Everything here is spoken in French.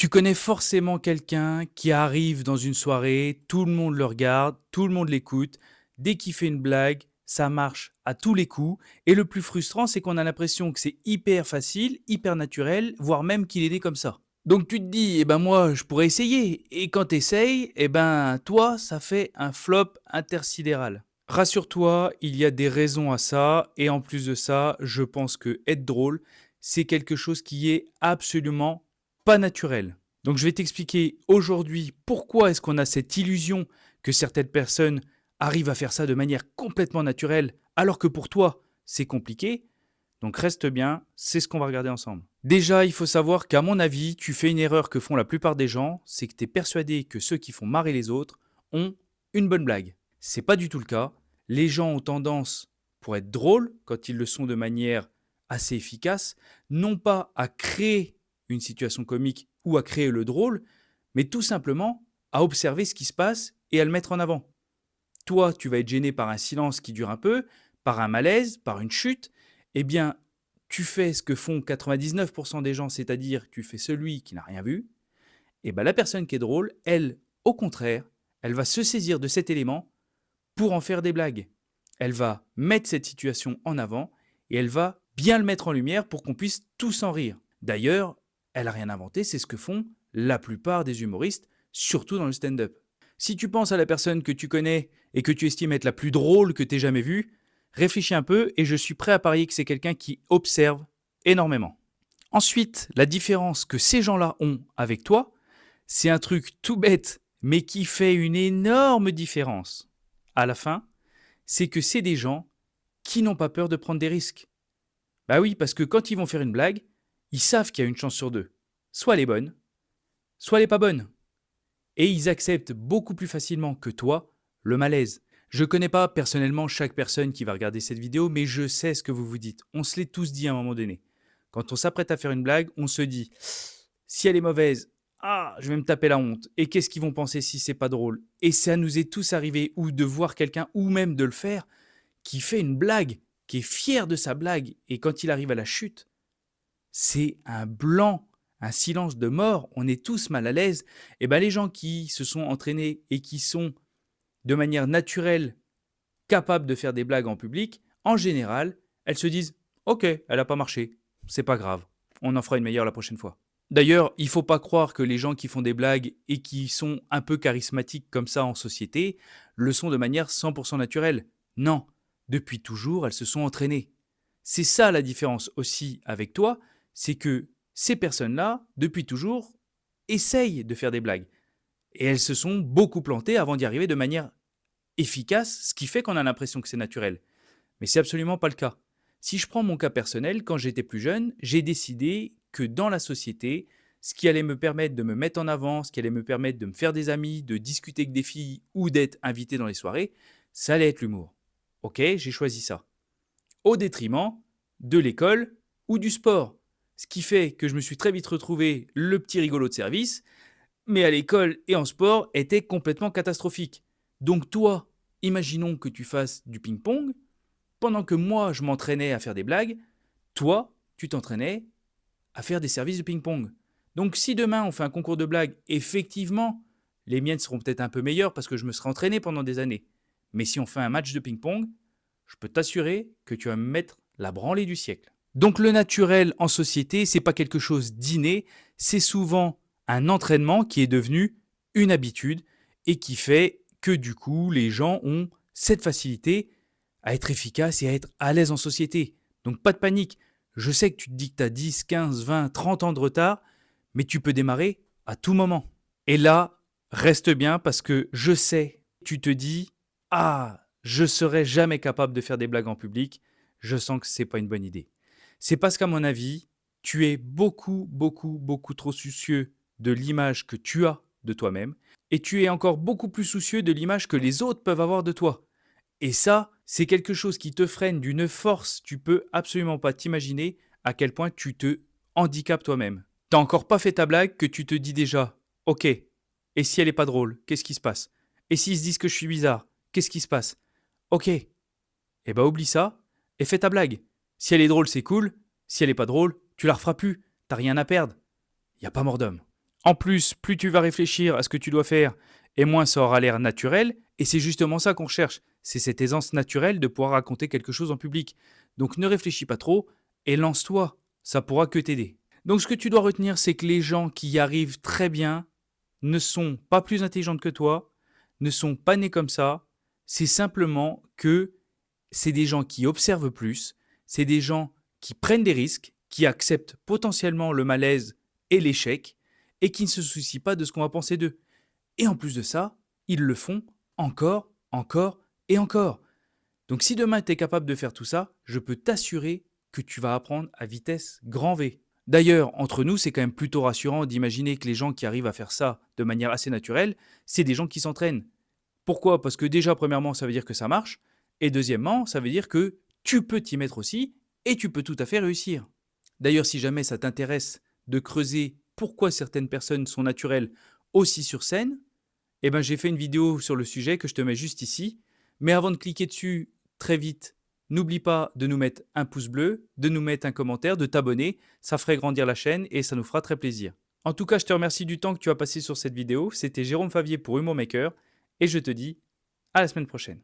Tu connais forcément quelqu'un qui arrive dans une soirée, tout le monde le regarde, tout le monde l'écoute. Dès qu'il fait une blague, ça marche à tous les coups. Et le plus frustrant, c'est qu'on a l'impression que c'est hyper facile, hyper naturel, voire même qu'il est né comme ça. Donc tu te dis, eh ben moi, je pourrais essayer. Et quand tu essayes, eh ben toi, ça fait un flop intersidéral. Rassure-toi, il y a des raisons à ça. Et en plus de ça, je pense que être drôle, c'est quelque chose qui est absolument pas naturel. Donc je vais t'expliquer aujourd'hui pourquoi est-ce qu'on a cette illusion que certaines personnes arrivent à faire ça de manière complètement naturelle, alors que pour toi, c'est compliqué. Donc reste bien, c'est ce qu'on va regarder ensemble. Déjà, il faut savoir qu'à mon avis, tu fais une erreur que font la plupart des gens, c'est que tu es persuadé que ceux qui font marrer les autres ont une bonne blague. C'est pas du tout le cas. Les gens ont tendance, pour être drôles, quand ils le sont de manière assez efficace, non pas à créer une situation comique ou à créer le drôle, mais tout simplement à observer ce qui se passe et à le mettre en avant. Toi, tu vas être gêné par un silence qui dure un peu, par un malaise, par une chute. Eh bien, tu fais ce que font 99% des gens, c'est-à-dire tu fais celui qui n'a rien vu. Et bien la personne qui est drôle, elle, au contraire, elle va se saisir de cet élément pour en faire des blagues. Elle va mettre cette situation en avant et elle va bien le mettre en lumière pour qu'on puisse tous en rire. D'ailleurs, elle n'a rien inventé, c'est ce que font la plupart des humoristes, surtout dans le stand-up. Si tu penses à la personne que tu connais et que tu estimes être la plus drôle que tu aies jamais vue, réfléchis un peu et je suis prêt à parier que c'est quelqu'un qui observe énormément. Ensuite, la différence que ces gens-là ont avec toi, c'est un truc tout bête, mais qui fait une énorme différence. À la fin, c'est que c'est des gens qui n'ont pas peur de prendre des risques. Bah oui, parce que quand ils vont faire une blague, ils savent qu'il y a une chance sur deux. Soit elle est bonne, soit elle n'est pas bonne. Et ils acceptent beaucoup plus facilement que toi le malaise. Je ne connais pas personnellement chaque personne qui va regarder cette vidéo, mais je sais ce que vous vous dites. On se l'est tous dit à un moment donné. Quand on s'apprête à faire une blague, on se dit si elle est mauvaise, ah, je vais me taper la honte. Et qu'est-ce qu'ils vont penser si c'est pas drôle? Et ça nous est tous arrivé, ou de voir quelqu'un, ou même de le faire, qui fait une blague, qui est fier de sa blague, et quand il arrive à la chute, c'est un blanc, un silence de mort, on est tous mal à l'aise. Et bien les gens qui se sont entraînés et qui sont de manière naturelle capables de faire des blagues en public, en général, elles se disent ok, elle n'a pas marché, c'est pas grave, on en fera une meilleure la prochaine fois. D'ailleurs, il ne faut pas croire que les gens qui font des blagues et qui sont un peu charismatiques comme ça en société le sont de manière 100% naturelle. Non, depuis toujours, elles se sont entraînées. C'est ça la différence aussi avec toi, c'est que ces personnes-là, depuis toujours, essayent de faire des blagues. Et elles se sont beaucoup plantées avant d'y arriver de manière efficace, ce qui fait qu'on a l'impression que c'est naturel. Mais c'est absolument pas le cas. Si je prends mon cas personnel, quand j'étais plus jeune, j'ai décidé que dans la société, ce qui allait me permettre de me mettre en avant, ce qui allait me permettre de me faire des amis, de discuter avec des filles ou d'être invité dans les soirées, ça allait être l'humour. Ok, j'ai choisi ça. Au détriment de l'école ou du sport. Ce qui fait que je me suis très vite retrouvé le petit rigolo de service, mais à l'école et en sport était complètement catastrophique. Donc toi, imaginons que tu fasses du ping-pong, pendant que moi je m'entraînais à faire des blagues, toi tu t'entraînais à faire des services de ping-pong. Donc si demain on fait un concours de blagues, effectivement, les miennes seront peut-être un peu meilleures parce que je me serai entraîné pendant des années. Mais si on fait un match de ping-pong, je peux t'assurer que tu vas me mettre la branlée du siècle. Donc le naturel en société, c'est pas quelque chose d'inné, c'est souvent un entraînement qui est devenu une habitude et qui fait que du coup les gens ont cette facilité à être efficaces et à être à l'aise en société. Donc pas de panique. Je sais que tu te dis que tu as 10, 15, 20, 30 ans de retard, mais tu peux démarrer à tout moment. Et là, reste bien parce que je sais, tu te dis ah, je serai jamais capable de faire des blagues en public. Je sens que c'est pas une bonne idée. C'est parce qu'à mon avis, tu es beaucoup, beaucoup, beaucoup trop soucieux de l'image que tu as de toi-même et tu es encore beaucoup plus soucieux de l'image que les autres peuvent avoir de toi. Et ça, c'est quelque chose qui te freine d'une force, tu peux absolument pas t'imaginer à quel point tu te handicapes toi-même. T'as encore pas fait ta blague que tu te dis déjà, ok, et si elle est pas drôle, qu'est-ce qui se passe? Et s'ils se disent que je suis bizarre, qu'est-ce qui se passe? Ok, eh ben oublie ça et fais ta blague. Si elle est drôle, c'est cool. Si elle est pas drôle, tu la referas plus. T'as rien à perdre. Y a pas mort d'homme. En plus, plus tu vas réfléchir à ce que tu dois faire, et moins ça aura l'air naturel. Et c'est justement ça qu'on recherche. C'est cette aisance naturelle de pouvoir raconter quelque chose en public. Donc ne réfléchis pas trop et lance-toi. Ça pourra que t'aider. Donc ce que tu dois retenir, c'est que les gens qui y arrivent très bien ne sont pas plus intelligents que toi, ne sont pas nés comme ça. C'est simplement que c'est des gens qui observent plus, c'est des gens qui prennent des risques, qui acceptent potentiellement le malaise et l'échec, et qui ne se soucient pas de ce qu'on va penser d'eux. Et en plus de ça, ils le font encore, encore et encore. Donc si demain tu es capable de faire tout ça, je peux t'assurer que tu vas apprendre à vitesse grand V. D'ailleurs, entre nous, c'est quand même plutôt rassurant d'imaginer que les gens qui arrivent à faire ça de manière assez naturelle, c'est des gens qui s'entraînent. Pourquoi? Parce que déjà, premièrement, ça veut dire que ça marche. Et deuxièmement, ça veut dire que tu peux t'y mettre aussi et tu peux tout à fait réussir. D'ailleurs, si jamais ça t'intéresse de creuser pourquoi certaines personnes sont naturelles aussi sur scène, eh ben, j'ai fait une vidéo sur le sujet que je te mets juste ici. Mais avant de cliquer dessus très vite, n'oublie pas de nous mettre un pouce bleu, de nous mettre un commentaire, de t'abonner. Ça ferait grandir la chaîne et ça nous fera très plaisir. En tout cas, je te remercie du temps que tu as passé sur cette vidéo. C'était Jérôme Favier pour Humour Maker et je te dis à la semaine prochaine.